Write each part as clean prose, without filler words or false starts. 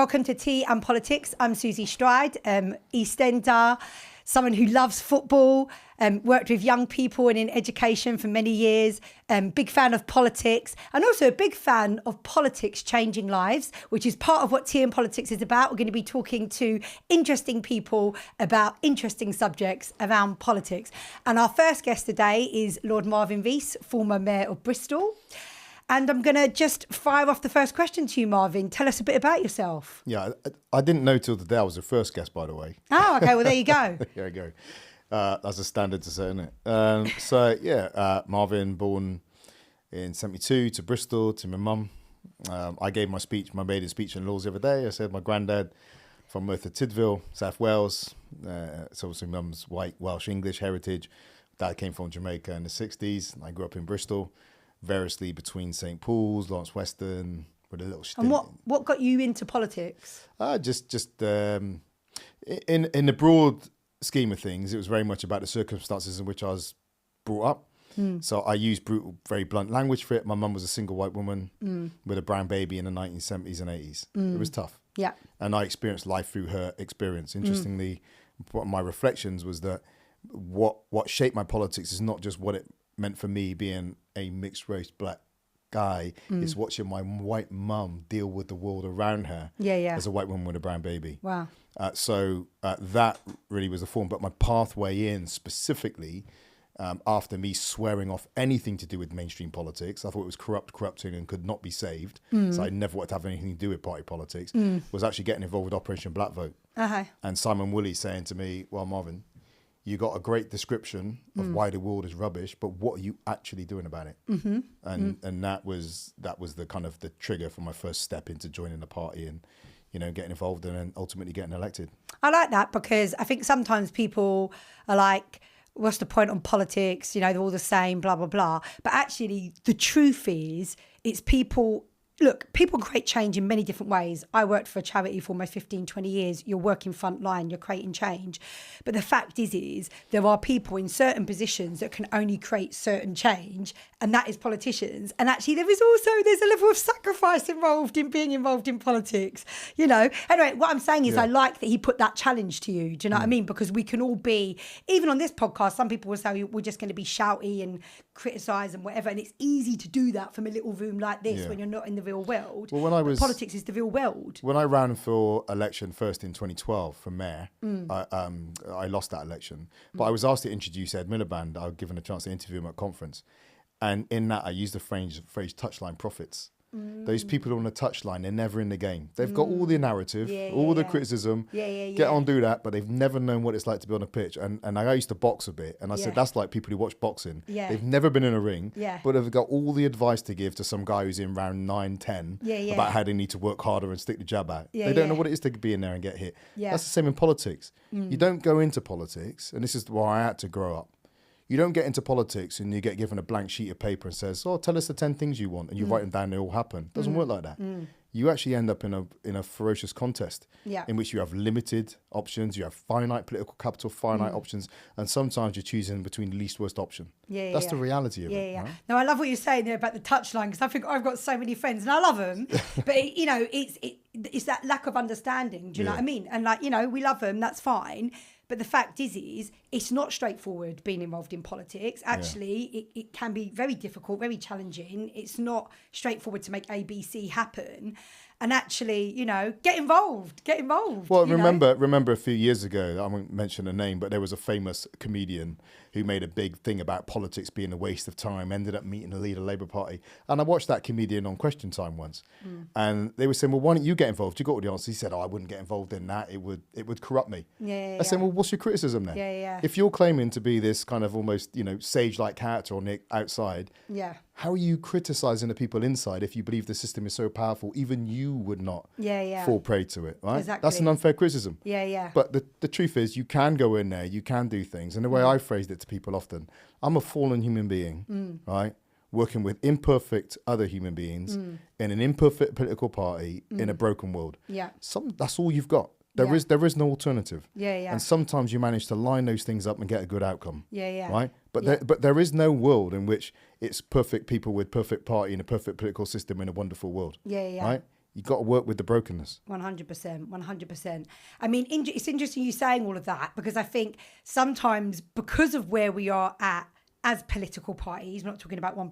Welcome to Tea and Politics. I'm Suzy Stride, EastEnder, someone who loves football, worked with young people and in education for many years, big fan of politics, and also a big fan of politics changing lives, which is part of what Tea and Politics is about. We're going to be talking to interesting people about interesting subjects around politics. And our first guest today is Lord Marvin Reese, former Mayor of Bristol. And I'm going to just fire off the first question to you, Marvin. Tell us a bit about yourself. Yeah, I didn't know till the day I was the first guest, by the way. Oh, okay. Well, there you go. There you go. That's a standard to say, isn't it? Marvin, born in 72 to Bristol, to my mum. I gave my maiden speech in Laws the other day. I said my granddad from Merthyr Tydfil, South Wales. It's obviously mum's white Welsh English heritage. Dad came from Jamaica in the 60s. I grew up in Bristol. Variously between St. Paul's, Lawrence Western, with a little stint. And what got you into politics? In the broad scheme of things, it was very much about the circumstances in which I was brought up. So I used brutal, very blunt language for it. My mum was a single white woman with a brown baby in the 1970s and 80s. It was tough. Yeah. And I experienced life through her experience. Interestingly, my reflections was that what shaped my politics is not just what it meant for me being a mixed race black guy. It's watching my white mum deal with the world around her as a white woman with a brown baby. Wow. So that really was the form. But my pathway in specifically, after me swearing off anything to do with mainstream politics, I thought it was corrupting and could not be saved. So I never wanted to have anything to do with party politics, was actually getting involved with Operation Black Vote. And Simon Woolley saying to me, well, Marvin, you got a great description of why the world is rubbish, but what are you actually doing about it? And that was the kind of the trigger for my first step into joining the party and, you know, getting involved and then ultimately getting elected. I like that because I think sometimes people are like, what's the point on politics? You know, they're all the same, blah, blah, blah. But actually, the truth is, it's people... Look, people create change in many different ways. I worked for a charity for almost 15, 20 years. You're working front line, you're creating change. But the fact is there are people in certain positions that can only create certain change, and that is politicians. And actually there's a level of sacrifice involved in being involved in politics, you know. Anyway, what I'm saying is I like that he put that challenge to you. Do you know what I mean? Because we can all be, even on this podcast, some people will say we're just going to be shouty and criticise and whatever. And it's easy to do that from a little room like this when you're not in the real world. Well, politics is the real world. When I ran for election first in 2012 for mayor, I lost that election. But I was asked to introduce Ed Miliband. I was given a chance to interview him at a conference. And in that, I used the phrase touchline prophets. Those people on the touchline, they're never in the game. They've got all the narrative, all the criticism, get on, do that, but they've never known what it's like to be on a pitch. And I used to box a bit, and I said, that's like people who watch boxing. They've never been in a ring, but they've got all the advice to give to some guy who's in round 9, 10 about how they need to work harder and stick the jab out. They don't know what it is to be in there and get hit. That's the same in politics. You don't go into politics, and this is why I had to grow up. You don't get into politics and you get given a blank sheet of paper and says, oh, tell us the 10 things you want, and you write them down, they all happen. It doesn't work like that. You actually end up in a ferocious contest in which you have limited options, you have finite political capital, finite options, and sometimes you're choosing between the least worst option. That's the reality of it. Right? No, I love what you're saying there about the touchline, because I think I've got so many friends and I love them, but it's that lack of understanding. Do you know what I mean? And like, you know, we love them, that's fine. But the fact is it's not straightforward being involved in politics. Actually, it can be very difficult, very challenging. It's not straightforward to make ABC happen. And actually, you know, get involved. Well, remember a few years ago, I won't mention a name, but there was a famous comedian who made a big thing about politics being a waste of time, ended up meeting the leader of the Labour Party. And I watched that comedian on Question Time once. And they were saying, well, why don't you get involved? You got all the answers. He said, I wouldn't get involved in that. It would corrupt me. I said, well, what's your criticism then? If you're claiming to be this kind of almost, you know, sage-like character on the outside, how are you criticising the people inside if you believe the system is so powerful, even you would not fall prey to it, right? Exactly. That's an unfair criticism. But the truth is, you can go in there, you can do things. And the way I phrased it to people often, I'm a fallen human being, right? Working with imperfect other human beings in an imperfect political party in a broken world. That's all you've got. There is no alternative. And sometimes you manage to line those things up and get a good outcome. Right? But there is no world in which it's perfect people with perfect party and a perfect political system in a wonderful world. Right? You got to work with the brokenness. 100%, 100%. I mean, it's interesting you saying all of that, because I think sometimes because of where we are at as political parties, we're not talking about one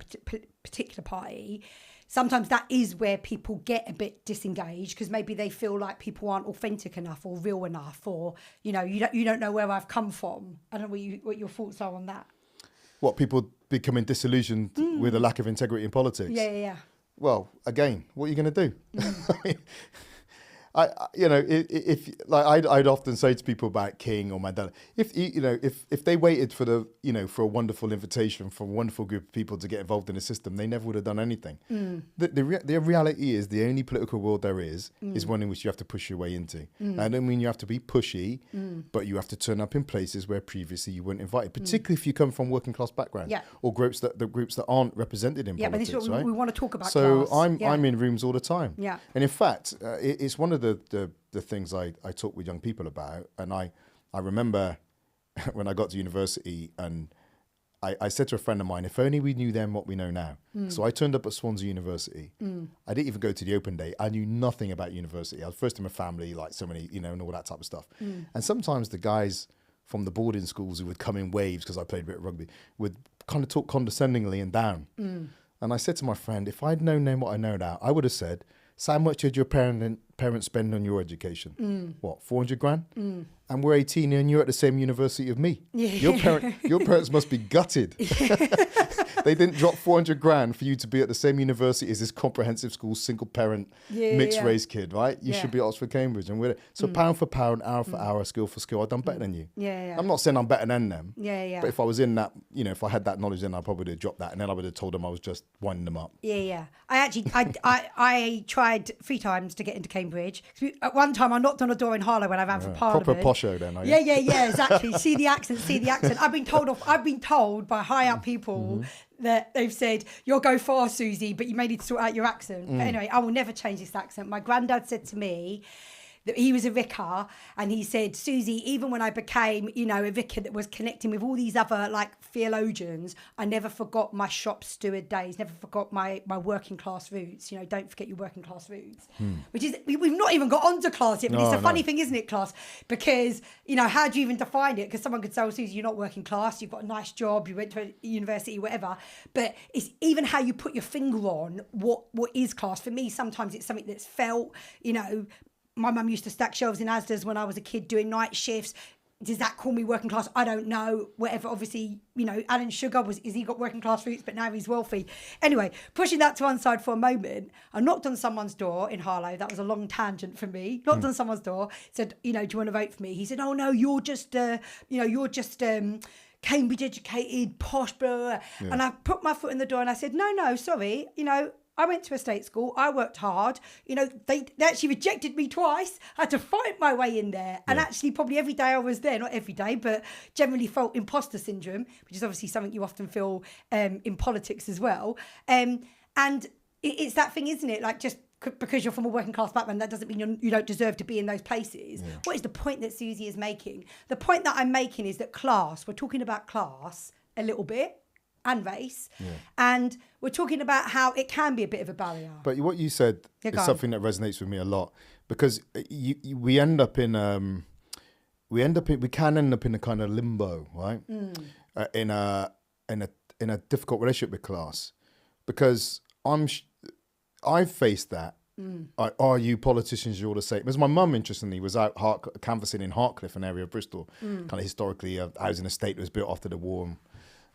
particular party, sometimes that is where people get a bit disengaged, because maybe they feel like people aren't authentic enough or real enough, or, you know, you don't know where I've come from. I don't know what your thoughts are on that. What, people becoming disillusioned with a lack of integrity in politics? Yeah. Well, again, what are you going to do? I mean, if like I'd often say to people about King or Mandela, if they waited for for a wonderful invitation from a wonderful group of people to get involved in the system, they never would have done anything. The reality is, the only political world there is one in which you have to push your way into. I don't mean you have to be pushy, but you have to turn up in places where previously you weren't invited, particularly if you come from working class backgrounds or groups that aren't represented in politics. But this is what we want to talk about. So class. I'm in rooms all the time. Yeah. And in fact, it's one of the things I talk with young people about. And I remember when I got to university, and I said to a friend of mine, if only we knew then what we know now. So I turned up at Swansea University. I didn't even go to the open day. I knew nothing about university. I was first in my family, like so many, and all that type of stuff. And sometimes the guys from the boarding schools who would come in waves, because I played a bit of rugby, would kind of talk condescendingly and down. And I said to my friend, if I'd known then what I know now, I would have said, so how much did your parents spend on your education? What, 400 grand? And we're 18 and you're at the same university of me. Your parents must be gutted. They didn't drop 400 grand for you to be at the same university as this comprehensive school, single parent, mixed race kid, right? You should be at Oxford, Cambridge. And so pound for pound, hour for hour, skill for skill, I've done better than you. I'm not saying I'm better than them. But if I was in that, if I had that knowledge, then I probably would have dropped that. And then I would have told them I was just winding them up. I actually, I tried 3 times to get into Cambridge. At one time, I knocked on a door in Harlow when I ran for Parliament. Proper posho then, are you? Yeah, exactly. See the accent. I've been told by high up people that they've said, you'll go far, Suzy, but you may need to sort out your accent. But anyway, I will never change this accent. My granddad said to me that he was a vicar, and he said, Suzy, even when I became, a vicar that was connecting with all these other theologians, I never forgot my shop steward days, never forgot my working class roots. Don't forget your working class roots. Which is, we've not even got onto class yet, but it's a funny thing, isn't it, class? Because, how do you even define it? Because someone could say, oh, Suzy, you're not working class, you've got a nice job, you went to a university, whatever. But it's even how you put your finger on what is class. For me, sometimes it's something that's felt, my mum used to stack shelves in Asda's when I was a kid doing night shifts. Does that call me working class? I don't know. Whatever. Obviously, Alan Sugar has he got working class roots, but now he's wealthy. Anyway, pushing that to one side for a moment, I knocked on someone's door in Harlow. That was a long tangent for me. Knocked on someone's door, said, do you want to vote for me? He said, oh no, you're just Cambridge educated, posh, blah, blah, blah. Yeah. And I put my foot in the door and I said, no, sorry, I went to a state school. I worked hard. They actually rejected me twice. I had to fight my way in there. And actually probably every day I was there, not every day, but generally felt imposter syndrome, which is obviously something you often feel in politics as well. And it's that thing, isn't it? Just because you're from a working class background, that doesn't mean you don't deserve to be in those places. Yeah. What is the point that Suzy is making? The point that I'm making is that we're talking about class a little bit, and race, and we're talking about how it can be a bit of a barrier. But what you said is something that resonates with me a lot, because we can end up in a kind of limbo, right? In a difficult relationship with class, because I've faced that. Are you politicians? You're all the same. As my mum, interestingly, was out canvassing in Hartcliffe, an area of Bristol, kind of historically a housing estate that was built after the war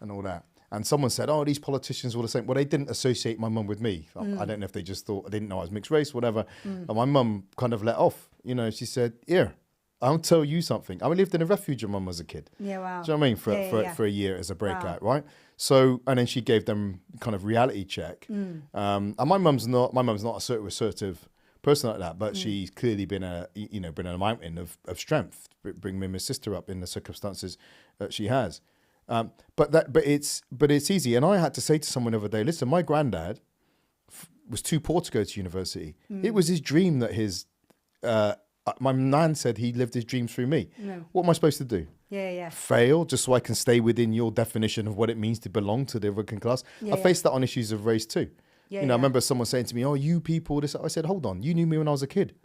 and all that. And someone said, oh, these politicians were the same. Well, they didn't associate my mum with me. I don't know if they just thought, I didn't know I was mixed race, whatever. And my mum kind of let off. She said, here, I'll tell you something. I lived in a refugee mum as a kid. Yeah, wow. Do you know what I mean? For a year as a breakout, right? So, and then she gave them kind of reality check. And my mum's not a sort of assertive person like that, but she's clearly been a mountain of strength, bringing me and my sister up in the circumstances that she has. But it's easy. And I had to say to someone the other day, listen, my granddad was too poor to go to university. It was his dream that my nan said he lived his dreams through me. No. What am I supposed to do? Fail just so I can stay within your definition of what it means to belong to the working class? I faced that on issues of race too. Yeah, I remember someone saying to me, "Oh, you people." This, I said, "Hold on, you knew me when I was a kid.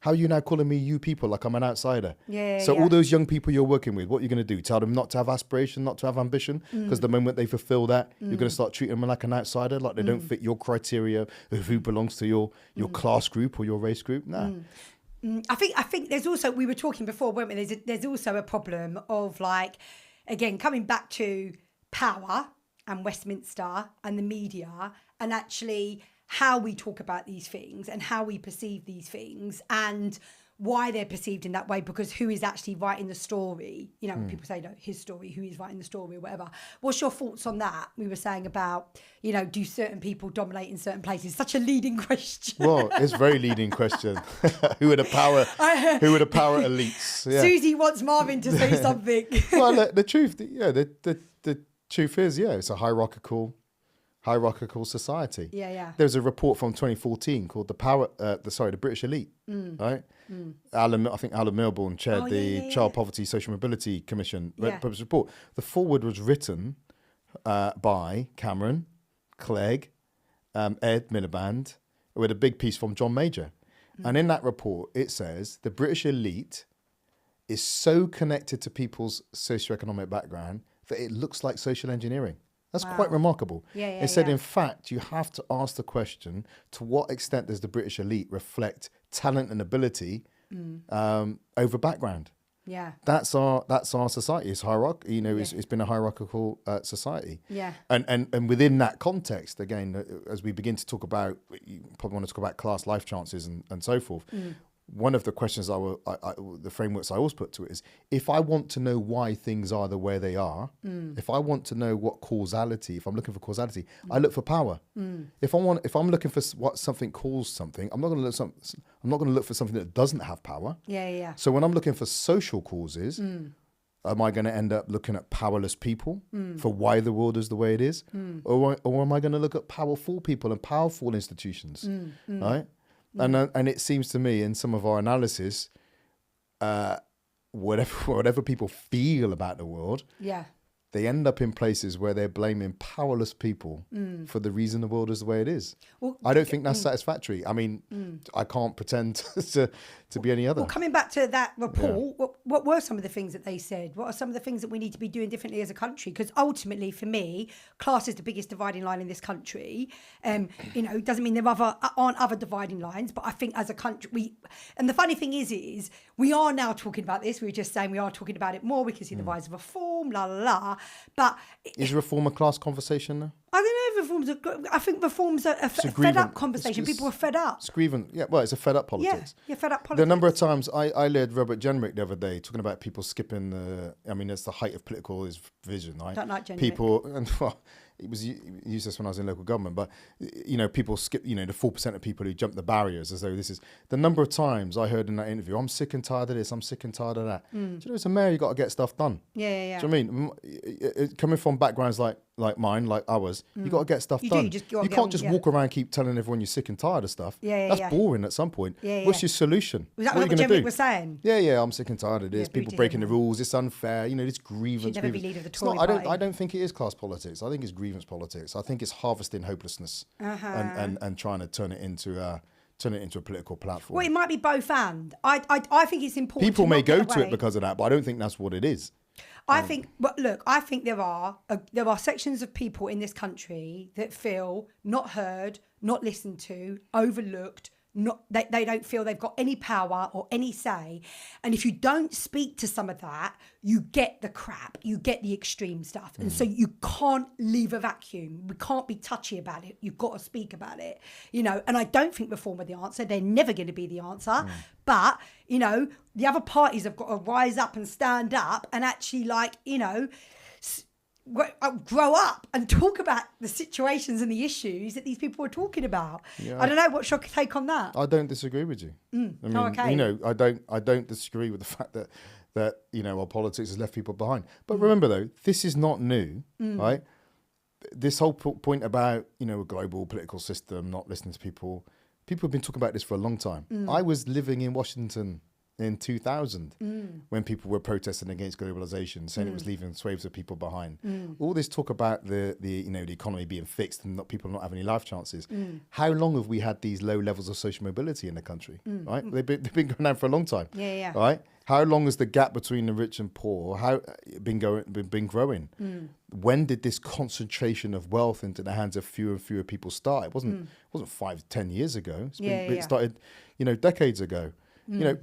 How are you now calling me you people like I'm an outsider?" So all those young people you're working with, what are you going to do? Tell them not to have aspiration, not to have ambition, because the moment they fulfill that, you're going to start treating them like an outsider, like they don't fit your criteria of who belongs to your class group or your race group. Nah. I think there's also, we were talking before, weren't we? There's also a problem of like, again, coming back to power and Westminster and the media, and actually how we talk about these things and how we perceive these things and why they're perceived in that way, because who is actually writing the story? You know, when people say, no, his story, who is writing the story or whatever. What's your thoughts on that? We were saying about, you know, do certain people dominate in certain places? Such a leading question. Well, it's a very leading question. Who are the power elites? Yeah. Suzy wants Marvin to say something. Well, the truth, the truth is, it's a hierarchical society. Yeah. There's a report from 2014 called the British Elite, right? I think Alan Milburn chaired the Child Poverty Social Mobility Commission published report. The foreword was written by Cameron, Clegg, Ed Miliband, with a big piece from John Major. And in that report, it says the British elite is so connected to people's socioeconomic background that it looks like social engineering. That's quite remarkable. It said, in fact, you have to ask the question, to what extent does the British elite reflect talent and ability over background? Yeah. That's our society. It's hierarchical. You know, it's been a hierarchical society. Yeah. And within that context, again, as we begin to talk about, you probably want to talk about class life chances and so forth. One of the questions the frameworks I always put to it is, if I want to know why things are the way they are, if I want to know what causality, if I'm looking for causality, I look for power. If I'm looking for what something caused something, I'm not going to look for something that doesn't have power. Yeah. So when I'm looking for social causes, am I going to end up looking at powerless people for why the world is the way it is, or am I going to look at powerful people and powerful institutions, right? And it seems to me, in some of our analysis, whatever people feel about the world, they end up in places where they're blaming powerless people for the reason the world is the way it is. Well, I don't think that's satisfactory. I mean, I can't pretend to be any other. Well, coming back to that report, what were some of the things that they said? What are some of the things that we need to be doing differently as a country? Because ultimately, for me, class is the biggest dividing line in this country. You know, it doesn't mean there aren't other dividing lines, but I think as a country, and the funny thing is we are now talking about this. We were just saying we are talking about it more. We can see the rise of reform, la la la. But is reform a class conversation now? I don't know if I think reform's a fed up conversation. People are fed up. It's grievance. Yeah, well, it's a fed up politics. Yeah, fed up politics. The number of times I led Robert Jenrick the other day talking about people skipping it's the height of political vision, right? Don't like Jenrick. People, and well, it was used this when I was in local government, but you know, people skip, you know, the 4% of people who jump the barriers as though this is the number of times I heard in that interview, I'm sick and tired of this, I'm sick and tired of that. Do you know, as a mayor, you got to get stuff done. Yeah. Do you know what I mean? Coming from backgrounds like mine, like ours, you got to get stuff done. You can't just walk around and keep telling everyone you're sick and tired of stuff. That's boring at some point. What's your solution? Was that what what Jenrick was saying? Yeah, I'm sick and tired of this. People breaking the rules. It's unfair. You know, this grievance. Should never be leader of the Tory party. I don't think it is class politics. I think it's grievance politics. I think it's harvesting hopelessness and trying to turn it into a political platform. Well, it might be both and. I think it's important. People may go to it because of that, but I don't think that's what it is. I think there are sections of people in this country that feel not heard, not listened to, overlooked. They don't feel they've got any power or any say, and if you don't speak to some of that, you get the crap, you get the extreme stuff, and so you can't leave a vacuum. We can't be touchy about it. You've got to speak about it, you know. And I don't think reform are the answer. They're never going to be the answer. But you know, the other parties have got to rise up and stand up and actually, like, you know, grow up and talk about the situations and the issues that these people are talking about. I don't know, what's your take on that? I don't disagree with you. I mean, you know, I don't disagree with the fact that you know, our politics has left people behind. But remember though, this is not new, right? This whole point about, you know, a global political system, not listening to people have been talking about this for a long time. I was living in Washington in 2000 when people were protesting against globalization, saying it was leaving swathes of people behind. All this talk about the economy being fixed and people not having any life chances. How long have we had these low levels of social mobility in the country? Right, they've been going on for a long time. Right. How long has the gap between the rich and poor been growing? When did this concentration of wealth into the hands of fewer and fewer people start? It wasn't 5-10 years ago. It started, decades ago.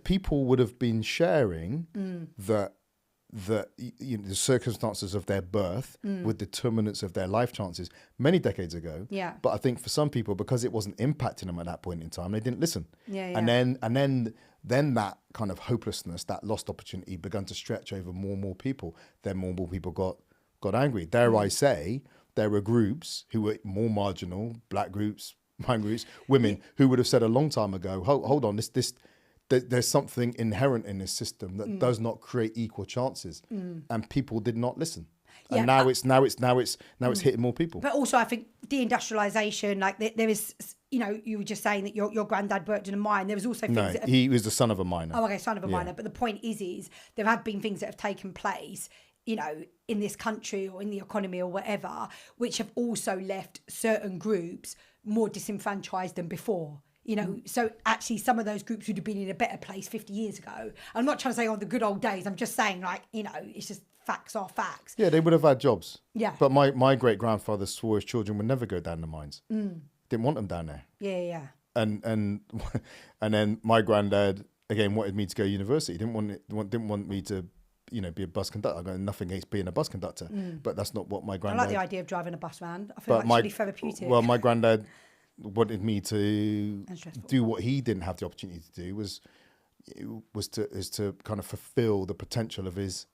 People would have been sharing the circumstances of their birth with determinants of their life chances many decades ago. But I think for some people, because it wasn't impacting them at that point in time, they didn't listen. And then that kind of hopelessness, that lost opportunity began to stretch over more and more people. Then more and more people got angry. Dare I say, there were groups who were more marginal, black groups, migrant groups, women, who would have said a long time ago, hold on, there's something inherent in this system that does not create equal chances, and people did not listen. And now it's hitting more people. But also, I think deindustrialization, like there is, you were just saying that your granddad worked in a mine. There was also things he was the son of a miner. Oh, okay, son of a miner. But the point is there have been things that have taken place, in this country or in the economy or whatever, which have also left certain groups more disenfranchised than before. So actually some of those groups would have been in a better place 50 years ago. I'm not trying to say on the good old days. I'm just saying, it's just facts are facts. Yeah, they would have had jobs. Yeah. But my great-grandfather swore his children would never go down the mines. Didn't want them down there. Yeah. And then my granddad, again, wanted me to go to university. Didn't want me to, be a bus conductor. I've got nothing against being a bus conductor. But that's not what my granddad... I like the idea of driving a bus van. I feel like it's really therapeutic. Well, my granddad wanted me to do what he didn't have the opportunity to do was to kind of fulfill the potential of his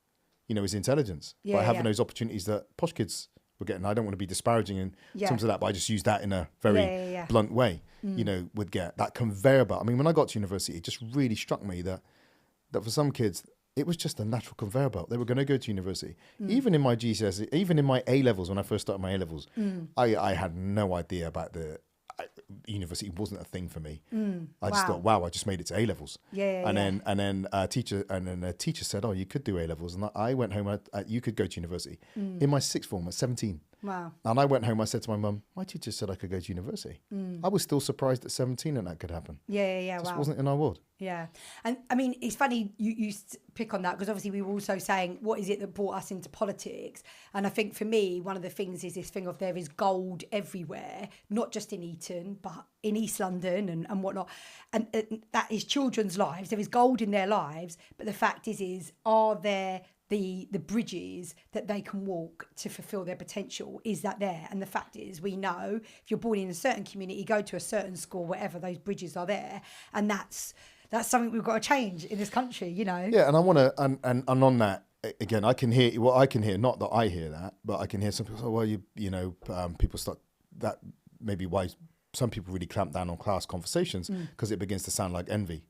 his intelligence by having those opportunities that posh kids were getting. I don't want to be disparaging in terms of that, but I just use that in a very blunt way. Would get that conveyor belt. I mean, when I got to university, it just really struck me that for some kids it was just a natural conveyor belt. They were going to go to university. Even in my GCSE, even in my A levels, when I first started my A levels, I had no idea about university wasn't a thing for me. I just thought, wow, I just made it to A levels. And then a teacher said, oh, you could do A levels, and I went home. You could go to university in my sixth form at 17. Wow. And I went home. I said to my mum, my teacher said I could go to university. I was still surprised at 17 that could happen. Yeah. It just wasn't in our world. Yeah. And I mean, it's funny you pick on that, because obviously we were also saying, what is it that brought us into politics? And I think for me, one of the things is this thing of there is gold everywhere, not just in Eton, but in East London and whatnot. And that is children's lives. There is gold in their lives. But the fact is are there the bridges that they can walk to fulfill their potential? Is that there? And the fact is, we know if you're born in a certain community, go to a certain school, whatever, those bridges are there. And that's something we've got to change in this country, Yeah, and I want to, and on that, again, I can hear, not that I hear that, but I can hear some people say, well, people start, that maybe why some people really clamp down on class conversations, because it begins to sound like envy.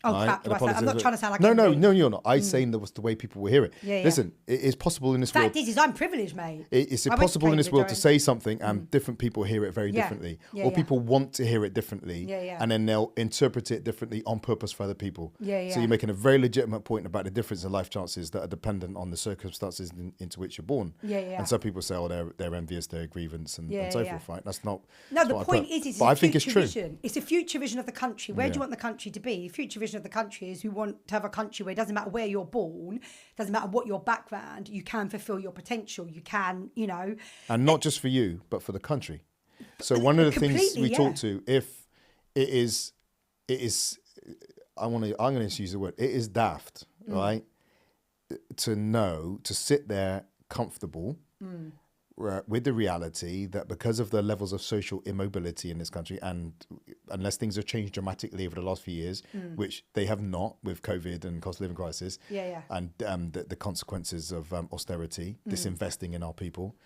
Oh, right? crap. I'm not trying to sound like no, envy. No, you're not. I'm saying that was the way people will hear it. Listen, it is possible in this world. Fact is I'm privileged, mate. It's possible in this world to say something and different people hear it very differently. Or people want to hear it differently. And then they'll interpret it differently on purpose for other people. So you're making a very legitimate point about the difference in life chances that are dependent on the circumstances into which you're born. And some people say, oh, they're envious, they're grievance and so forth, right? That's not... No, the point is but I think it's true. It's a future vision of the country. Where do you want the country to be? The future vision of the country is we want to have a country where it doesn't matter where you're born, doesn't matter what your background, you can fulfill your potential. You can, And not just for you, but for the country. So one of the things we talk to, if it is, I'm going to use the word, it is daft, right? To sit there comfortable with the reality that because of the levels of social immobility in this country, and unless things have changed dramatically over the last few years, which they have not with COVID and cost of living crisis, and the consequences of austerity, disinvesting in our people,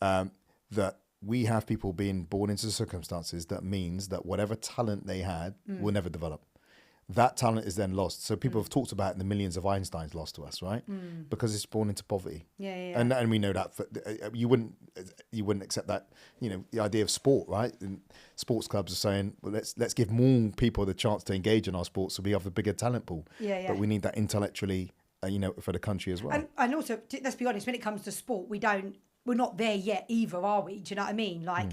that we have people being born into circumstances that means that whatever talent they had will never develop. that talent is then lost. So people have talked about the millions of Einsteins lost to us, right? Because it's born into poverty. And we know that you wouldn't accept that. The idea of sport, right? And sports clubs are saying, well, let's give more people the chance to engage in our sports, so we have a bigger talent pool. But we need that intellectually, for the country as well. And also, let's be honest, when it comes to sport, we're not there yet either, are we? Do you know what I mean? Like,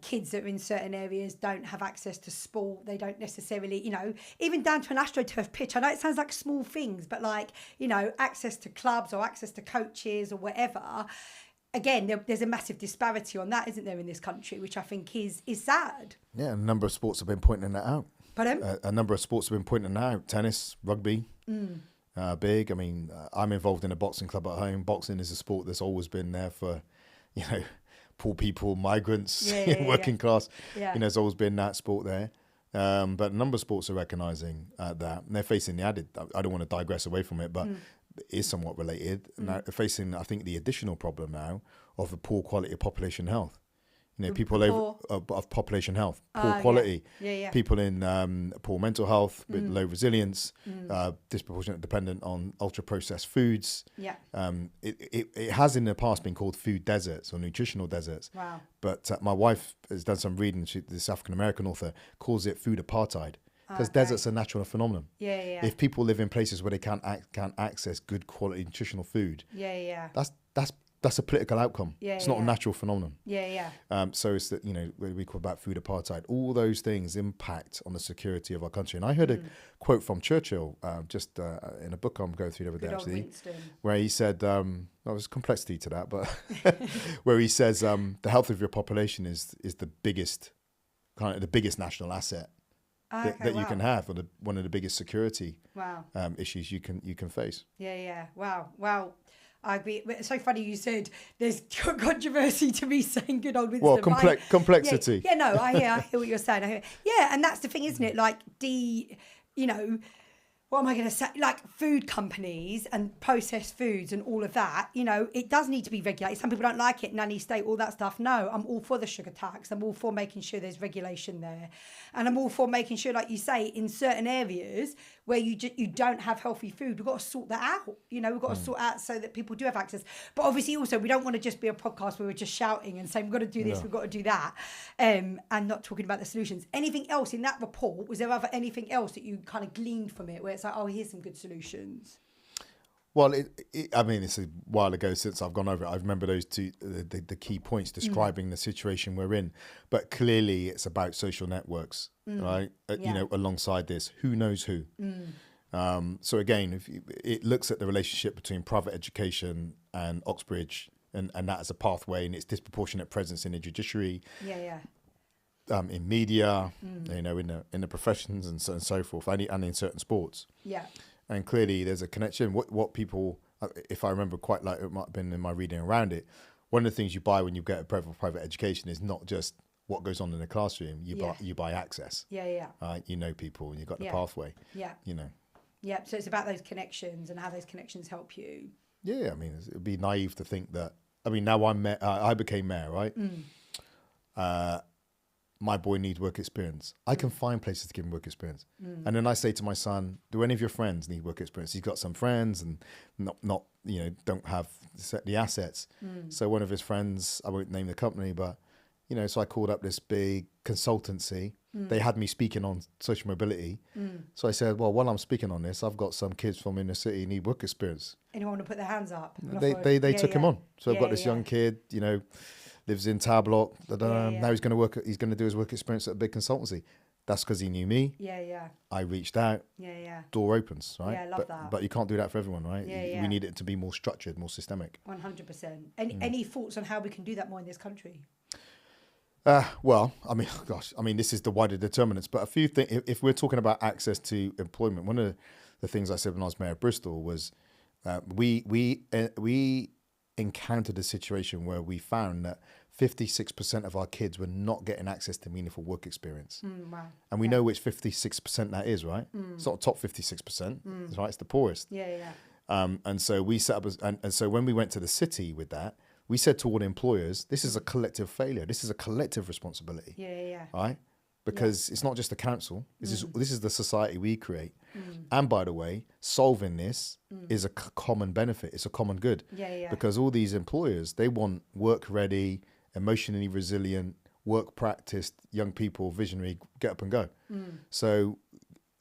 kids that are in certain areas don't have access to sport. They don't necessarily, even down to an AstroTurf pitch. I know it sounds like small things, but access to clubs or access to coaches or whatever. Again, there's a massive disparity on that, isn't there, in this country, which I think is sad. Yeah, a number of sports have been pointing that out. Pardon? A number of sports have been pointing that out. Tennis, rugby. Big. I mean, I'm involved in a boxing club at home. Boxing is a sport that's always been there for, poor people, migrants, working class. There's always been that sport there. But a number of sports are recognising that. And they're facing the added, I don't want to digress away from it, but it is somewhat related. Now, they're facing, I think, the additional problem now of the poor quality of population health. People of population health, poor quality, people in poor mental health with low resilience, disproportionately dependent on ultra processed foods. It has in the past been called food deserts or nutritional deserts. Wow. But my wife has done some reading. This African American author calls it food apartheid. Because deserts are a natural phenomenon. If people live in places where they can't access good quality nutritional food, that's a political outcome. It's not a natural phenomenon. So it's that, we call about food apartheid. All those things impact on the security of our country. And I heard a quote from Churchill just in a book I'm going through the other day, actually, where he said, there's complexity to that, but where he says the health of your population is the biggest national asset that you can have, or one of the biggest security issues you can face. Wow. I agree. It's so funny you said there's controversy to me saying good old Winston. Well, complexity. I hear what you're saying. And that's the thing, isn't it? Like what am I going to say? Like food companies and processed foods and all of that, it does need to be regulated. Some people don't like it, nanny state, all that stuff. No, I'm all for the sugar tax. I'm all for making sure there's regulation there. And I'm all for making sure, like you say, in certain areas where you don't have healthy food, we've got to sort that out. We've got to sort out so that people do have access. But obviously also we don't want to just be a podcast where we're just shouting and saying we've got to do this, we've got to do that, and not talking about the solutions. Anything else in that report? Was there anything else that you kind of gleaned from it where it's like, oh, here's some good solutions? Well, it's a while ago since I've gone over it. I remember those two, the key points describing the situation we're in. But clearly it's about social networks, right? Alongside this, who knows who? So again, it looks at the relationship between private education and Oxbridge and that as a pathway and its disproportionate presence in the judiciary. In media, in the professions and so forth, and in certain sports. And clearly there's a connection. What people, if I remember quite like it might have been in my reading around it, one of the things you buy when you get a private education is not just what goes on in the classroom. You buy access. People and you've got the pathway. So it's about those connections and how those connections help you. It'd be naive to think that. Now I became mayor, right? My boy needs work experience. I can find places to give him work experience. And then I say to my son, do any of your friends need work experience? He's got some friends and not don't have the assets. So one of his friends, I won't name the company, but, so I called up this big consultancy. They had me speaking on social mobility. So I said, well, while I'm speaking on this, I've got some kids from inner city need work experience. Anyone want to put their hands up? They took him on. So I've got this young kid, lives in Tower Block. Now he's going to do his work experience at a big consultancy. That's because he knew me. I reached out. Door opens, right? I love that. But you can't do that for everyone, right? We need it to be more structured, more systemic. 100%. Any thoughts on how we can do that more in this country? This is the wider determinants. But a few things. If we're talking about access to employment, one of the things I said when I was mayor of Bristol was we encountered a situation where we found that 56% of our kids were not getting access to meaningful work experience. And we know which 56% that is, right? It's not the top 56%, right? It's the poorest. And so we set up, and so when we went to the city with that, we said to all employers, this is a collective failure. This is a collective responsibility. Right? because it's not just the council. This is the society we create. And by the way, solving this is a common benefit. It's a common good. Because all these employers, they want work ready, emotionally resilient, work practiced young people, visionary, get up and go. So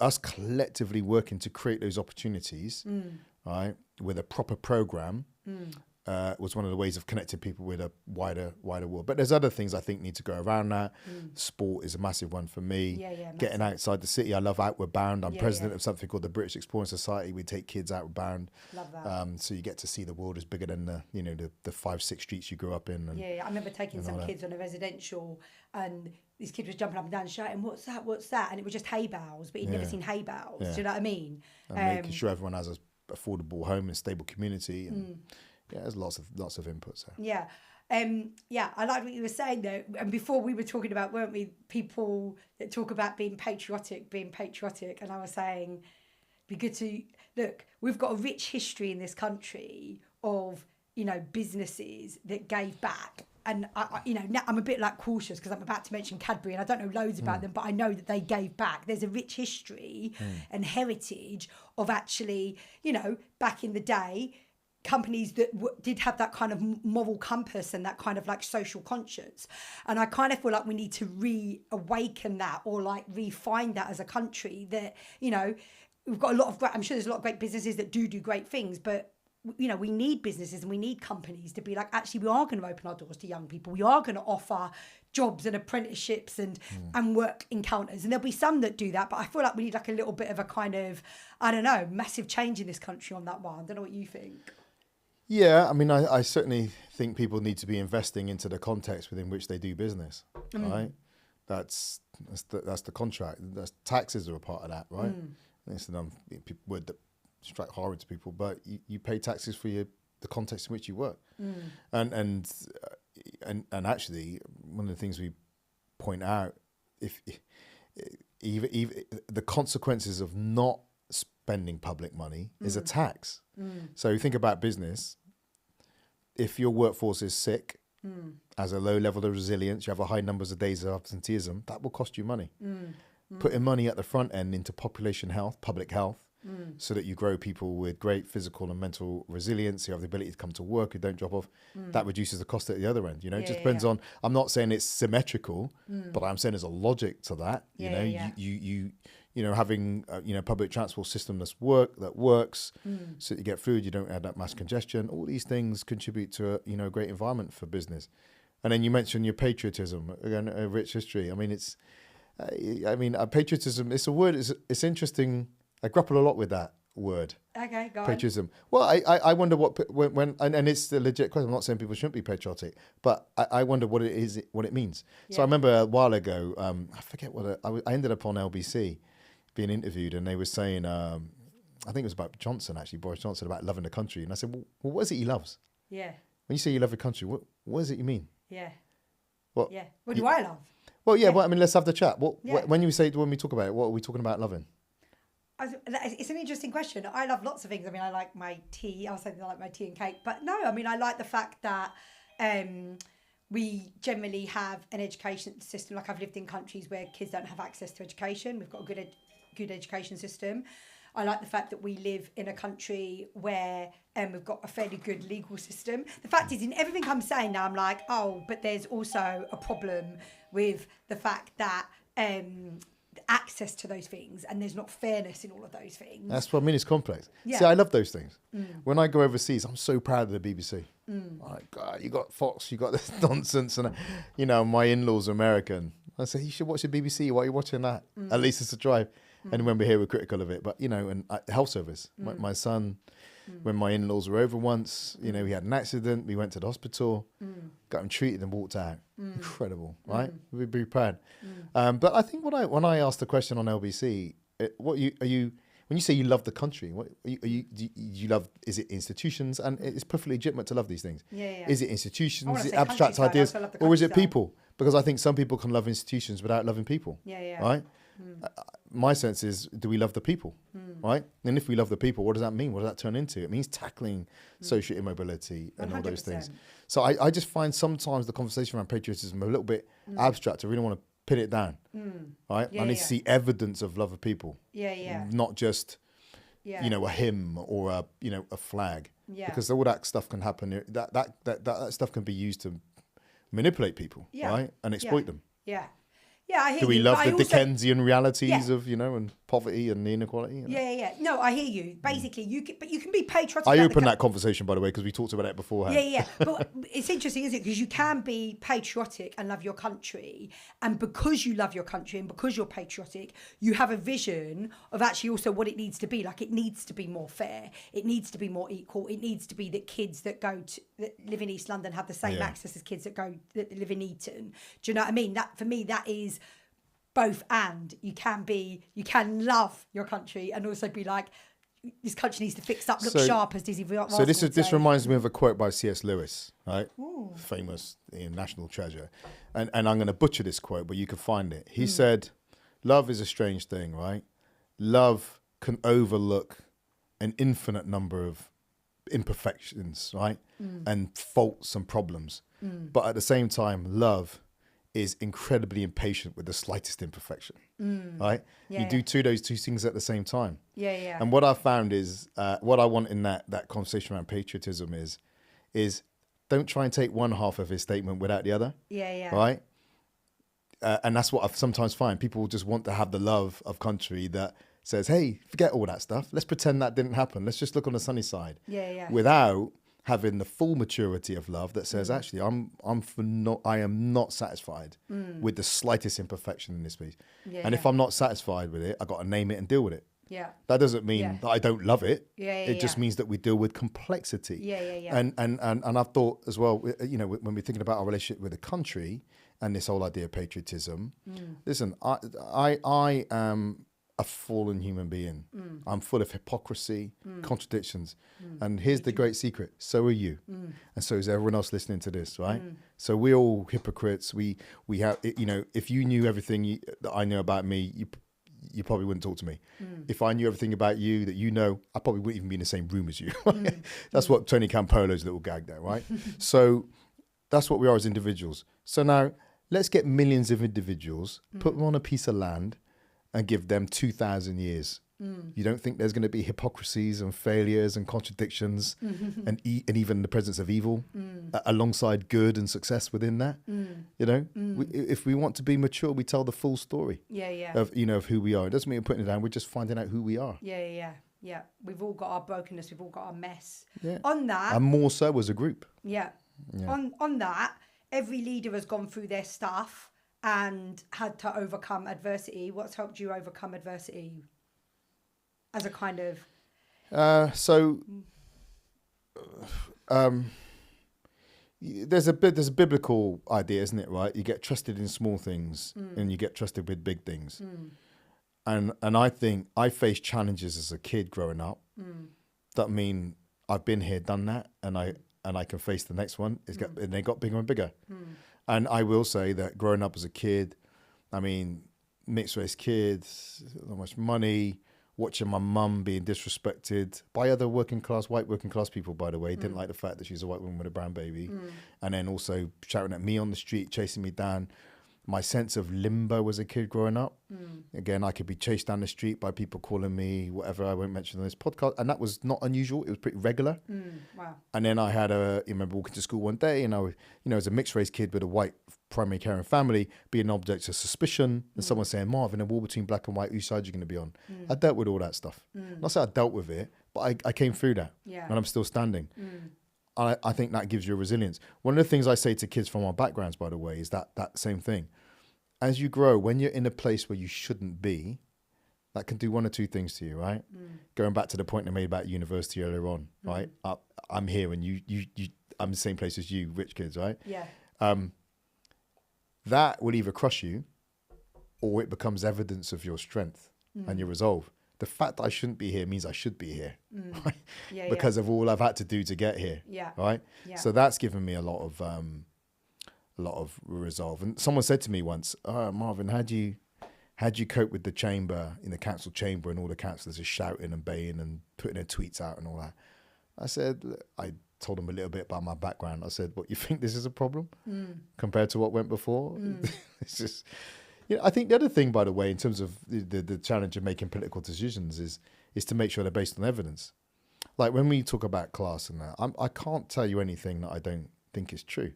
us collectively working to create those opportunities, right, with a proper program, was one of the ways of connecting people with a wider world. But there's other things I think need to go around that. Sport is a massive one for me. Getting outside the city. I love Outward Bound. I'm president of something called the British Exploring Society. We take kids outward bound. Love that. So you get to see the world is bigger than the 5-6 streets you grew up in. And, I remember taking some kids on a residential, and these kids was jumping up and down shouting, what's that? And it was just hay bales, but he'd never seen hay bales. Do you know what I mean? And making sure everyone has a affordable home and stable community. And there's lots of inputs there. I like what you were saying though. And before we were talking about, weren't we, people that talk about being patriotic. And I was saying, be good to look, we've got a rich history in this country of, businesses that gave back. And now I'm a bit like cautious because I'm about to mention Cadbury and I don't know loads about them, but I know that they gave back. There's a rich history and heritage of actually, back in the day, companies that did have that kind of moral compass and that kind of like social conscience. And I kind of feel like we need to reawaken that or like refine that as a country that, we've got a lot of great, I'm sure there's a lot of great businesses that do great things, but we need businesses and we need companies to be like, actually, we are going to open our doors to young people. We are going to offer jobs and apprenticeships and work encounters. And there'll be some that do that, but I feel like we need like a little bit of a kind of, I don't know, massive change in this country on that one. I don't know what you think. Yeah, I mean, I certainly think people need to be investing into the context within which they do business, right? That's the contract. Taxes are a part of that, right? It's a word that strike horror to people, but you pay taxes for the context in which you work, and actually one of the things we point out, if even the consequences of not spending public money is a tax. So you think about business. If your workforce is sick, has a low level of resilience, you have a high numbers of days of absenteeism, that will cost you money. Putting money at the front end into population health, public health, so that you grow people with great physical and mental resilience, who have the ability to come to work, who don't drop off, that reduces the cost at the other end. It just depends on, I'm not saying it's symmetrical, but I'm saying there's a logic to that. You having public transport system that works, so that you get food, you don't have that mass congestion. All these things contribute to a great environment for business. And then you mentioned your patriotism, again, a rich history. I mean, patriotism. It's a word. It's interesting. I grapple a lot with that word. Okay, go on. Patriotism. Well, I wonder when and it's a legit question. I'm not saying people shouldn't be patriotic, but I wonder what it is, what it means. So I remember a while ago, I forget what I ended up on LBC. Being interviewed, and they were saying, I think it was about Johnson, actually, Boris Johnson, about loving the country. And I said, well, what is it he loves? Yeah. When you say you love the country, what is it you mean? Yeah. What? Yeah. What do I love? Well, yeah. Well, I mean, let's have the chat. When we talk about it, what are we talking about loving? It's an interesting question. I love lots of things. I mean, I like my tea. I was saying I like my tea and cake. But no, I mean, I like the fact that we generally have an education system. Like I've lived in countries where kids don't have access to education. We've got a good education system. I like the fact that we live in a country where we've got a fairly good legal system. The fact is, in everything I'm saying now, I'm like, oh, but there's also a problem with the fact that access to those things, and there's not fairness in all of those things. That's what I mean. It's complex. Yeah. See, I love those things. When I go overseas, I'm so proud of the BBC. Like, God, you got Fox, you got this nonsense, and my in-laws are American. I say, you should watch the BBC. Why are you watching that? At least it's a drive. And when we're here, we're critical of it. But, and health service. My son, when my in-laws were over once, he had an accident. We went to the hospital, got him treated and walked out. Incredible, right? We'd be proud. But I think when I asked the question on LBC, when you say you love the country, what do you love? Is it institutions? And it's perfectly legitimate to love these things. Yeah. Is it institutions? Is it abstract ideas? Or is it people? Because I think some people can love institutions without loving people. Yeah. Right? My sense is, do we love the people? Right? And if we love the people, what does that mean? What does that turn into? It means tackling social immobility and 100%. All those things. So I just find sometimes the conversation around patriotism a little bit abstract. I really want to pin it down, right? Yeah, I need yeah. to see evidence of love of people, Yeah. not just Yeah. you know, a hymn or a flag, Yeah. because all that stuff can happen. That stuff can be used to manipulate people, right, and exploit them. Yeah. Yeah, I hear Do we you. love but the I also, Dickensian realities Yeah. of, and poverty and the inequality? Yeah. No, I hear you. Basically, you can be patriotic. I about opened that conversation, by the way, because we talked about it beforehand. Yeah. But it's interesting, isn't it? Because you can be patriotic and love your country. And because you love your country and because you're patriotic, you have a vision of actually also what it needs to be. Like, it needs to be more fair. It needs to be more equal. It needs to be that kids that live in East London have the same access as kids that live in Eton. Do you know what I mean? That, for me, that is both and. You can love your country and also be like, this country needs to fix up, look sharp, as Dizzy Rascal So this would this say. reminds me of a quote by C.S. Lewis, right? Famous national treasure. And I'm going to butcher this quote, but you can find it. He said, love is a strange thing, right? Love can overlook an infinite number of imperfections, right? And faults and problems. But at the same time, love is incredibly impatient with the slightest imperfection, right? You do those two things at the same time. Yeah. And what I found is, what I want in that conversation around patriotism is don't try and take one half of his statement without the other. Yeah. Right? And that's what I sometimes find. People just want to have the love of country that says, hey, forget all that stuff. Let's pretend that didn't happen. Let's just look on the sunny side. Yeah. Without having the full maturity of love that says, actually, I am not satisfied with the slightest imperfection in this piece. And if I'm not satisfied with it, I got to name it and deal with it. Yeah. That doesn't mean that I don't love it. It just Yeah. means that we deal with complexity. Yeah. And I've thought as well, when we're thinking about our relationship with the country and this whole idea of patriotism, listen, I am a fallen human being. I'm full of hypocrisy, contradictions. And here's the great secret. So are you. And so is everyone else listening to this, right? So we're all hypocrites. We have, if you knew everything that I know about me, you probably wouldn't talk to me. If I knew everything about you that you know, I probably wouldn't even be in the same room as you. That's what Tony Campolo's little gag there, right? So that's what we are as individuals. So now let's get millions of individuals, put them on a piece of land, and give them 2,000 years. You don't think there's going to be hypocrisies and failures and contradictions and even the presence of evil alongside good and success within that? If we want to be mature, we tell the full story of who we are. It doesn't mean we're putting it down. We're just finding out who we are. Yeah. We've all got our brokenness. We've all got our mess. Yeah. On that. And more so as a group. Yeah. On that, every leader has gone through their stuff and had to overcome adversity. What's helped you overcome adversity as a kind of... There's a biblical idea, isn't it, right? You get trusted in small things and you get trusted with big things. And I think I faced challenges as a kid growing up that mean I've been here, done that, and I can face the next one. And they got bigger and bigger. And I will say that growing up as a kid, I mean, mixed race kids, not much money, watching my mum being disrespected by other white working class people, by the way, didn't like the fact that she's a white woman with a brown baby. And then also shouting at me on the street, chasing me down. My sense of limbo as a kid growing up. Again, I could be chased down the street by people calling me whatever I won't mention on this podcast. And that was not unusual. It was pretty regular. Wow. And then I remember walking to school one day and I was, as a mixed race kid with a white primary caring family, being an object of suspicion and someone saying, Marvin, a war between black and white, whose side are you going to be on? I dealt with all that stuff. Not say I dealt with it, but I came through that and I'm still standing. I think that gives you a resilience. One of the things I say to kids from our backgrounds, by the way, is that same thing. As you grow, when you're in a place where you shouldn't be, that can do one or two things to you, right? Going back to the point I made about university earlier on, right? I'm here and I'm the same place as you, rich kids, right? Yeah. That will either crush you or it becomes evidence of your strength and your resolve. The fact that I shouldn't be here means I should be here, right? Because of all I've had to do to get here, right? Yeah. So that's given me a lot of resolve. And someone said to me once, Marvin, how'd you cope with the chamber, in the council chamber, and all the councillors are shouting and baying and putting their tweets out and all that? I said, I told them a little bit about my background. I said, what, you think this is a problem compared to what went before? It's just, I think the other thing, by the way, in terms of the challenge of making political decisions is to make sure they're based on evidence. Like when we talk about class and that, I can't tell you anything that I don't think is true.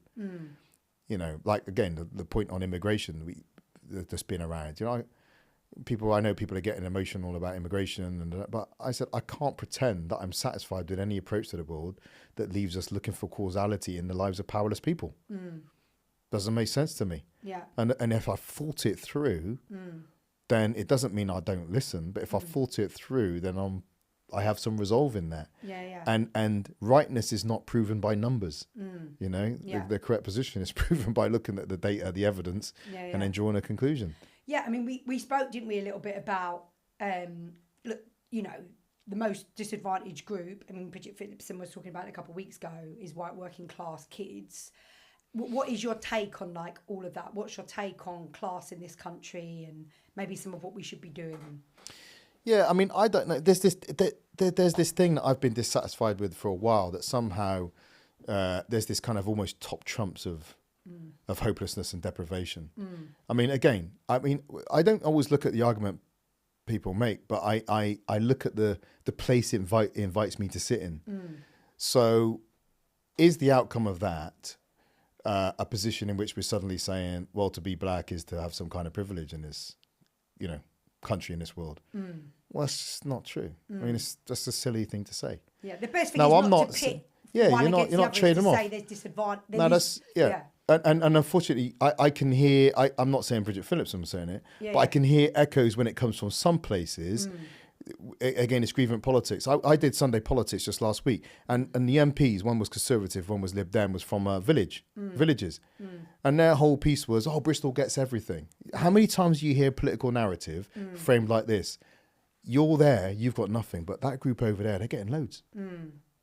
Like again, the point on immigration, that's been around. I know people are getting emotional about immigration, but I said I can't pretend that I'm satisfied with any approach to the world that leaves us looking for causality in the lives of powerless people. Doesn't make sense to me. Yeah. And if I thought it through, then it doesn't mean I don't listen. But if I thought it through, then I have some resolve in that. Yeah. And rightness is not proven by numbers. The correct position is proven by looking at the data, the evidence, and then drawing a conclusion. Yeah, I mean, we spoke, didn't we, a little bit about, the most disadvantaged group. I mean, Bridget Phillipson was talking about it a couple of weeks ago, is white working class kids. What is your take on like all of that? What's your take on class in this country and maybe some of what we should be doing? Yeah, I mean, I don't know. There's this thing that I've been dissatisfied with for a while, that somehow there's this kind of almost top trumps of hopelessness and deprivation. I mean, again, I don't always look at the argument people make, but I look at the place it invites me to sit in. So is the outcome of that a position in which we're suddenly saying, well, to be black is to have some kind of privilege in this, country, in this world? Well, it's just not true. I mean, it's just a silly thing to say. Yeah, the best thing is not to pit one against the other, trading them off. say there's disadvantage. No, that's And unfortunately, I can hear. I'm not saying Bridget Phillipson was saying it, but I can hear echoes when it comes from some places. Again, it's grievant politics. I did Sunday Politics just last week, and the MPs, one was Conservative, one was Lib Dem, was from villages, and their whole piece was, Bristol gets everything. How many times do you hear political narrative framed like this? You're there, you've got nothing, but that group over there, they're getting loads.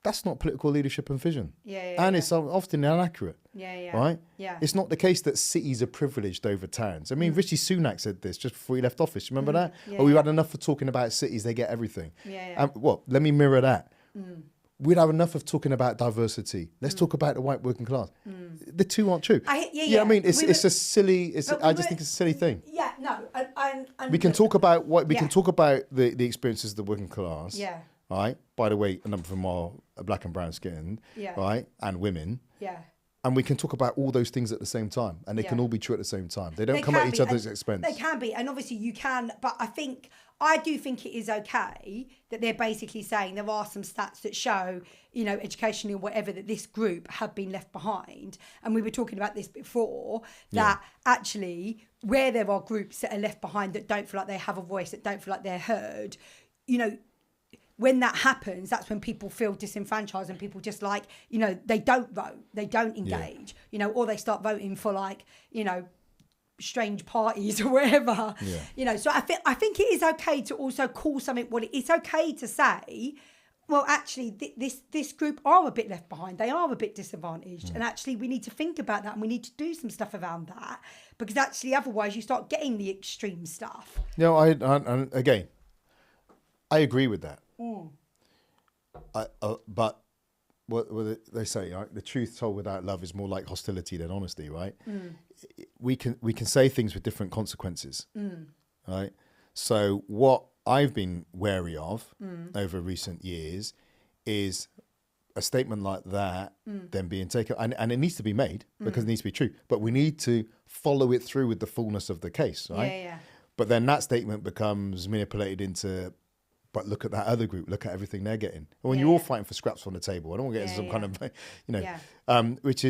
That's not political leadership and vision. It's often inaccurate. Right? Yeah. It's not the case that cities are privileged over towns. I mean, Rishi Sunak said this just before he left office. Remember that? We've had enough of talking about cities, they get everything. Let me mirror that. We'd have enough of talking about diversity. Let's talk about the white working class. The two aren't true. I mean, it's a silly. I just think it's a silly thing. Yeah, no, and we can talk about can talk about the experiences of the working class. Yeah. Right. By the way, a number of them are black and brown skinned. Yeah. Right, and women. Yeah. And we can talk about all those things at the same time, and they can all be true at the same time. They don't come at each other's expense. They can be, and obviously you can. But I do think it is okay that they're basically saying there are some stats that show, educationally or whatever, that this group have been left behind. And we were talking about this before, that actually where there are groups that are left behind that don't feel like they have a voice, that don't feel like they're heard, when that happens, that's when people feel disenfranchised and people just they don't vote, they don't engage, or they start voting for strange parties or whatever, So I think it is okay to also call something what it's okay to say, well, actually, this group are a bit left behind. They are a bit disadvantaged. And actually, we need to think about that and we need to do some stuff around that, because actually, otherwise, you start getting the extreme stuff. Again, I agree with that. But what they say, right? The truth told without love is more like hostility than honesty, right? We can say things with different consequences, right? So what I've been wary of over recent years is a statement like that then being taken, and it needs to be made because it needs to be true, but we need to follow it through with the fullness of the case, right? But then that statement becomes manipulated into, but look at that other group. Look at everything they're getting. When you're all fighting for scraps on the table, I don't want to get into some kind of, which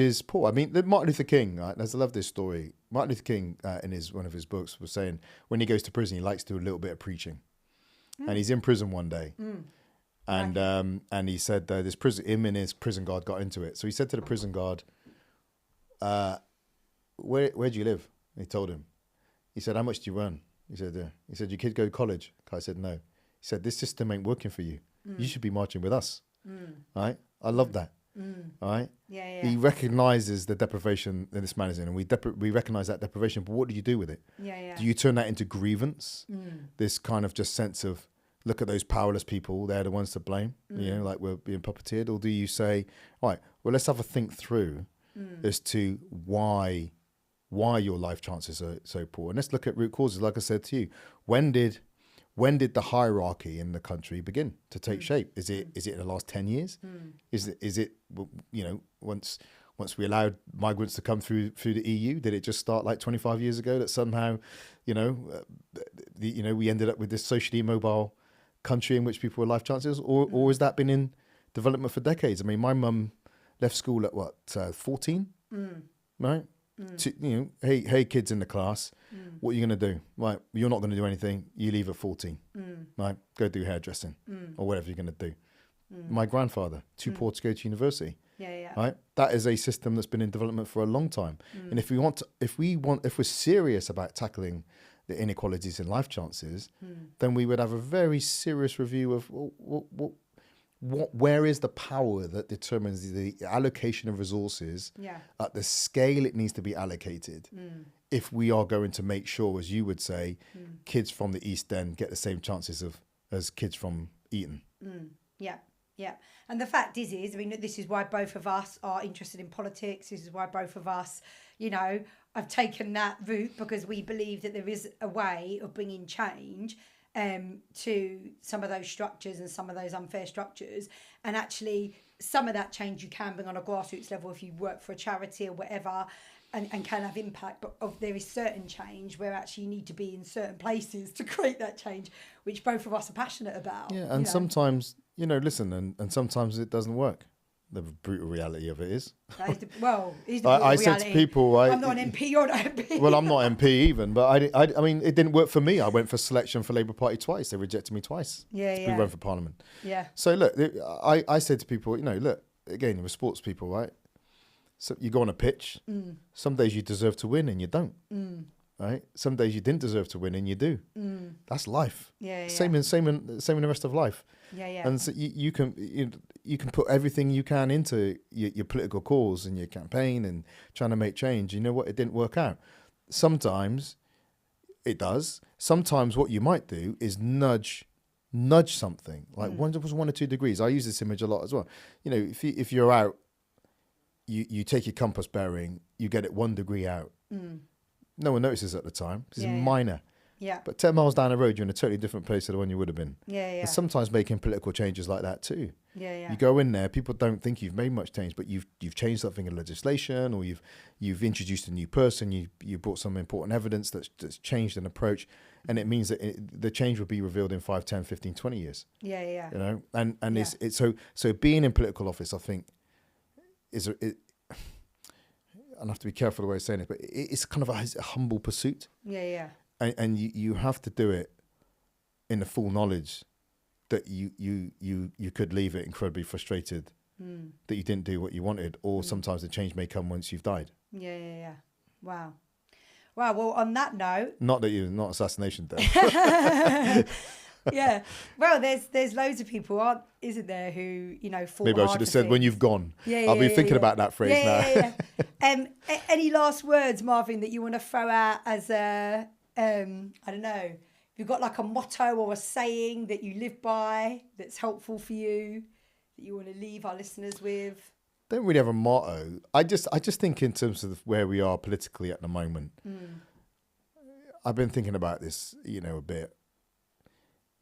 is poor. I mean, Martin Luther King. Right? I love this story. Martin Luther King, in one of his books, was saying when he goes to prison, he likes to do a little bit of preaching, and he's in prison one day, and he said him and his prison guard got into it. So he said to the prison guard, "Where do you live?" And he told him. He said, "How much do you earn?" He said, "Your kid go to college?" Guy said, "No." He said, "This system ain't working for you. You should be marching with us." Right? I love that. Right? He recognises the deprivation in this man is in, and we recognise that deprivation, but what do you do with it? Do you turn that into grievance? This kind of just sense of, look at those powerless people, they're the ones to blame, like we're being puppeteered? Or do you say, right, well, let's have a think through as to why why your life chances are so poor. And let's look at root causes. Like I said to you, when did the hierarchy in the country begin to take shape? Is it in the last 10 years? Is it once we allowed migrants to come through the EU, did it just start like 25 years ago that somehow, we ended up with this socially immobile country in which people were life chances, or has that been in development for decades? I mean, my mum left school at 14, right? Hey, kids in the class, what are you going to do? Right, you're not going to do anything. You leave at 14, right? Go do hairdressing or whatever you're going to do. My grandfather, too poor to go to university. Yeah. Right. That is a system that's been in development for a long time. And if we're serious about tackling the inequalities in life chances, then we would have a very serious review of where is the power that determines the allocation of resources at the scale it needs to be allocated. If we are going to make sure, as you would say, kids from the East End get the same chances as kids from Eton. Yeah. And the fact is, I mean, this is why both of us are interested in politics. This is why both of us, have taken that route, because we believe that there is a way of bringing change to some of those structures and some of those unfair structures. And actually, some of that change you can bring on a grassroots level if you work for a charity or whatever, and can have impact. But there is certain change where actually you need to be in certain places to create that change, which both of us are passionate about. Yeah, and sometimes, listen, and sometimes it doesn't work. The brutal reality of it is. That is the brutal reality. I said to people, I'm not an MP, you're not an MP. Well, I'm not MP even, but I mean, it didn't work for me. I went for selection for Labour Party twice. They rejected me twice to run for Parliament. Yeah. So look, I said to people, look, again, we're sports people, right? So you go on a pitch. Some days you deserve to win and you don't. Right? Some days you didn't deserve to win and you do. That's life. Yeah. Same in the rest of life. Yeah. And so you can put everything you can into your political cause and your campaign and trying to make change. You know what? It didn't work out. Sometimes it does. Sometimes what you might do is nudge something, like 1 or 2 degrees. I use this image a lot as well. If you're out, you take your compass bearing, you get it 1 degree out. No one notices at the time because it's minor. Yeah. But 10 miles down the road, you're in a totally different place to the one you would have been. Yeah. And sometimes making political changes like that too. Yeah. You go in there, people don't think you've made much change, but you've changed something in legislation, or you've introduced a new person, you brought some important evidence that's changed an approach, and it means that the change will be revealed in 5, 10, 15, 20 years. Yeah. And it's so being in political office, I think, I have to be careful the way I'm saying it, but it's kind of a humble pursuit. Yeah. And you have to do it in the full knowledge that you could leave it incredibly frustrated that you didn't do what you wanted, or sometimes the change may come once you've died. Yeah. Wow. Well, on that note, not assassination day. Yeah. Well, there's loads of people, isn't there, who fought Maybe I should have said when you've gone. I'll be thinking about that phrase now. Yeah. Any last words, Marvin, that you want to throw out as a I don't know, if you've got like a motto or a saying that you live by that's helpful for you, that you want to leave our listeners with? Don't really have a motto. I just think in terms of where we are politically at the moment. I've been thinking about this, a bit.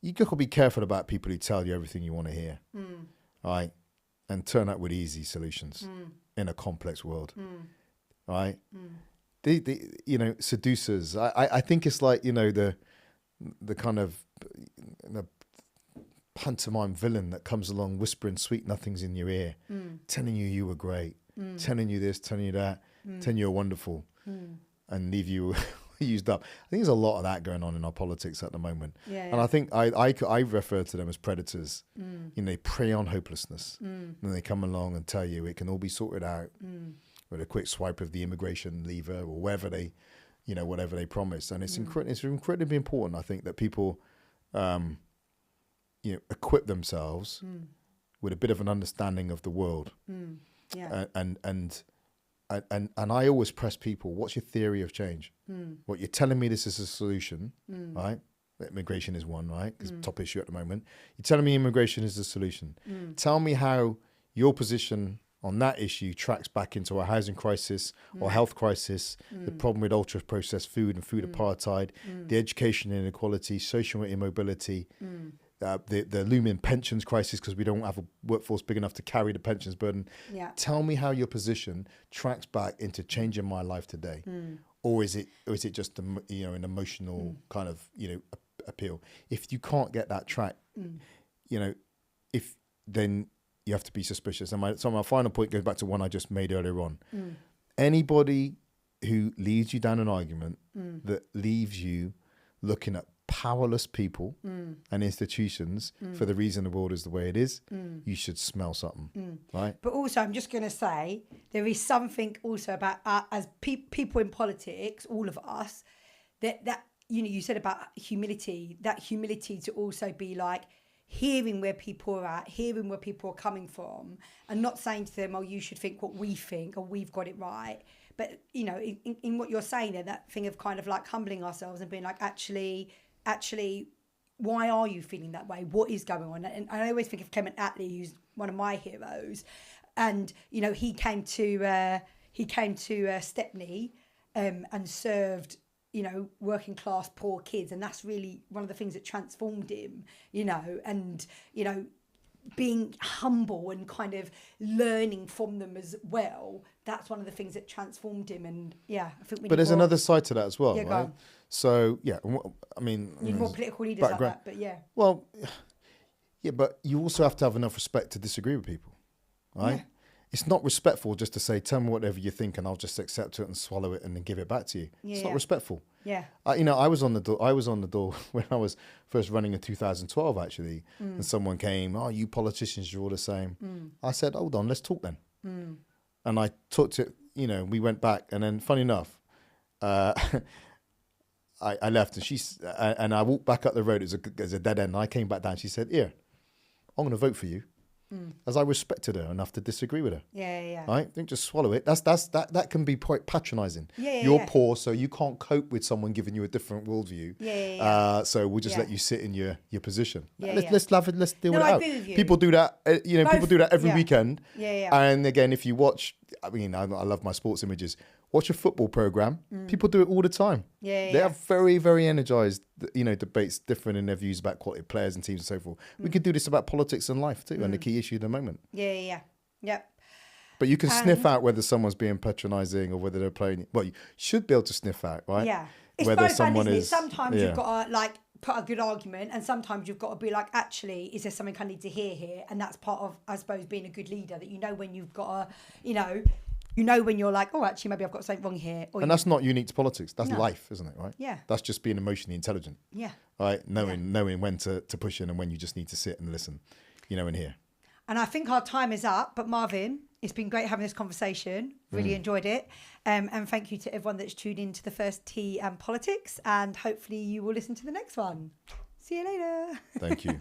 You got to be careful about people who tell you everything you want to hear, right? And turn up with easy solutions in a complex world, right? The seducers. I think it's like the kind of the pantomime villain that comes along whispering sweet nothings in your ear, telling you were great, telling you this, telling you that, telling you you're wonderful, and leave you used up. I think there's a lot of that going on in our politics at the moment. And I think I refer to them as predators. They prey on hopelessness, and they come along and tell you it can all be sorted out with a quick swipe of the immigration lever or whatever they promise. And it's incredibly important, I think, that people equip themselves with a bit of an understanding of the world. And I always press people, what's your theory of change? What you're telling me this is a solution, right? Immigration is one, right? It's a top issue at the moment. You're telling me immigration is the solution. Tell me how your position on that issue tracks back into our housing crisis or health crisis, the problem with ultra-processed food and food apartheid, the education inequality, social immobility, the looming pensions crisis because we don't have a workforce big enough to carry the pensions burden. Yeah. Tell me how your position tracks back into changing my life today. Or is it just an emotional kind of appeal? If you can't get that track, then you have to be suspicious. And my final point goes back to one I just made earlier on. Anybody who leads you down an argument that leaves you looking at powerless people and institutions for the reason the world is the way it is, you should smell something, right? But also, I'm just going to say, there is something also about as people in politics, all of us, that you said about humility, that humility to also be like, hearing where people are at, hearing where people are coming from, and not saying to them, oh, you should think what we think or we've got it right. But, in what you're saying there, that thing of kind of like humbling ourselves and being like, actually, why are you feeling that way? What is going on? And I always think of Clement Attlee, who's one of my heroes. And, he came to Stepney and served working class poor kids, and that's really one of the things that transformed him, and being humble and kind of learning from them as well. That's one of the things that transformed him. And I think but there's another side to that as well, right? On. So I mean, you need more political leaders like that, but but you also have to have enough respect to disagree with people, right? It's not respectful just to say, tell me whatever you think and I'll just accept it and swallow it and then give it back to you. It's not respectful. Yeah. I was on the door when I was first running in 2012, actually, and someone came, oh, you politicians, you're all the same. I said, hold on, let's talk then. And I talked to, we went back, and then funny enough, I left and I walked back up the road. It was a dead end. And I came back down. She said, here, I'm going to vote for you. As I respected her enough to disagree with her. Yeah. Right? Don't just swallow it. That can be quite patronising. You're poor, so you can't cope with someone giving you a different worldview. So we'll just let you sit in your position. Let's deal with it out. People do that. People do that every weekend. And again, if you watch, I love my sports images. Watch a football program. People do it all the time. They have very, very energized, debates different in their views about quality of players and teams and so forth. We could do this about politics and life too, and the key issue at the moment. Yep. But you can sniff out whether someone's being patronising or whether they're playing. Well, you should be able to sniff out, right? Yeah. It's whether both, someone is. Sometimes you've got to put a good argument, and sometimes you've got to be like, actually, is there something I need to hear here? And that's part of, I suppose, being a good leader, that when you've got to, when you're like, oh, actually, maybe I've got something wrong here. And that's not unique to politics. That's life, isn't it, right? Yeah. That's just being emotionally intelligent. Yeah. Right? Knowing when to push in and when you just need to sit and listen, and hear. And I think our time is up. But Marvin, it's been great having this conversation. Really enjoyed it. And thank you to everyone that's tuned in to the first Tea and Politics. And hopefully you will listen to the next one. See you later. Thank you.